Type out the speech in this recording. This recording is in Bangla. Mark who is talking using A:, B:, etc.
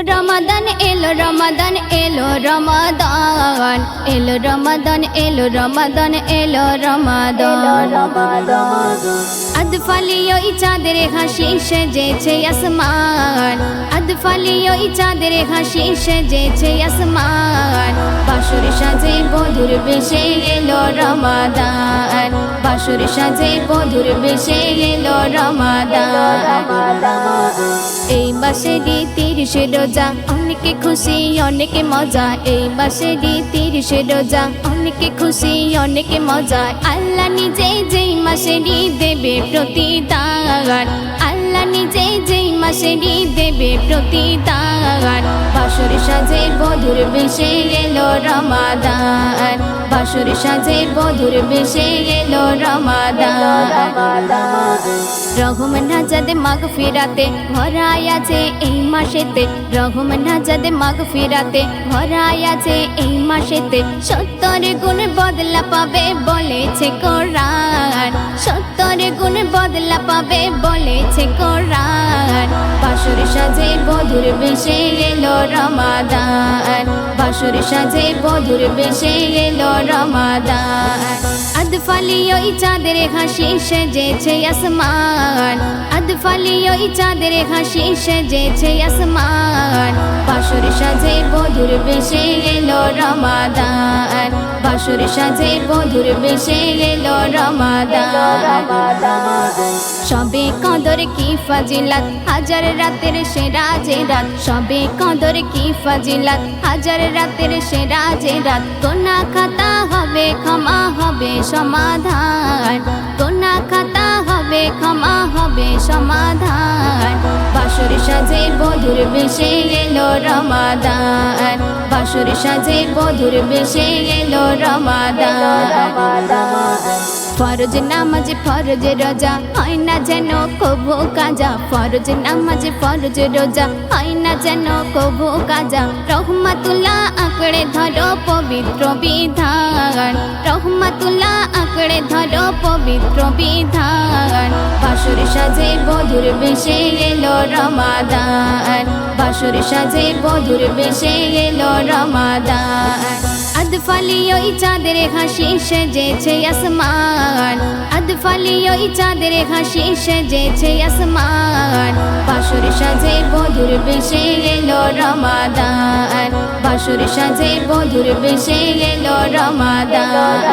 A: রমাদান এলো রমাদান এলো রমাদান এলো রমাদান এলো রমাদান এলো রমাদান আদফালিও ই চাঁদের হাসি সেজেছে আসমান আদফালিও ই চাঁদের হাসি সেজেছে আসমান বাসর সাজে বধুর বেশে এলো রমাদান বাসর সাজে বধুর বেশে এলো রমাদান এই মাসেরই 30 রোজা অনেকে খুশি অনেকে মজা এই মাসেরই 30 রোজা অনেকে খুশি অনেকে মজা আল্লাহ নিজে যেই মাসেরই দেবে প্রতিদান আল্লাহ নিজে যেই মাসেরই দেবে প্রতিদান বাসর সাজে বধুর বেশে এলো রমাদান বাসর সাজে বধুর বেশে এলো রমাদান রহমান নাজাদে মাগফিরাতে ভরাই আছে এই মাসেতে রহমান নাজাদে মাগফিরাতে ভরাই আছে এই মাসেতে 70 গুণ বদলা পাবে বলেছে কোরআন 70 গুণ বদলা পাবে বলেছে কোরআন বাসর সাজে বধুর বেশে এলো রমাদান বাসর সাজে বধুর বেশে এলো রমাদান আদফালিও ই চাঁদের হাসি সেজেছে আসমান আদফালিও ই চাঁদের হাসি সেজেছে আসমান বাসর সাজে বধুর বেশে এলো রমাদান বাসর সাজে বধুর বেশে এলো রমাদান সবে কদর কি ফাজিলাত হাজার রাতের সেরা যে রাত সবে কদর কি ফাজিলাত হাজার রাতের সেরা যে রাত গোনা খাতা হবে ক্ষমা হবে সমাধান গোনা খাতা হবে ক্ষমা হবে সমাধান বাসর সাজে বধুর বেশে এলো রমাদান বাসর সাজে বধুর বেশে এলো রমাদান ফরজ নামাজ ফরজ রোজা হয় না যেন কবু কাজা ফরজ নামাজ ফরজ রোজা হয় না যেন কবু কাজা রহমাতুল্লাহ আঁকড়ে ধরো পবিত্র বিধান রহমাতুল্লাহ আঁকড়ে ধরো পবিত্র বিধান বাসর সাজে বধুর বেশে এলো রমাদান বাসর সাজে বধুর বেশে এলো রমাদান আদফালিও ই চাঁদের হাসি সেজেছে আসমান আদফালিও ই চাঁদের হাসি সেজেছে আসমান বাসর সাজে বধুর বেশে এলো রমাদান বাসর সাজে বধুর বেশে এলো রমাদান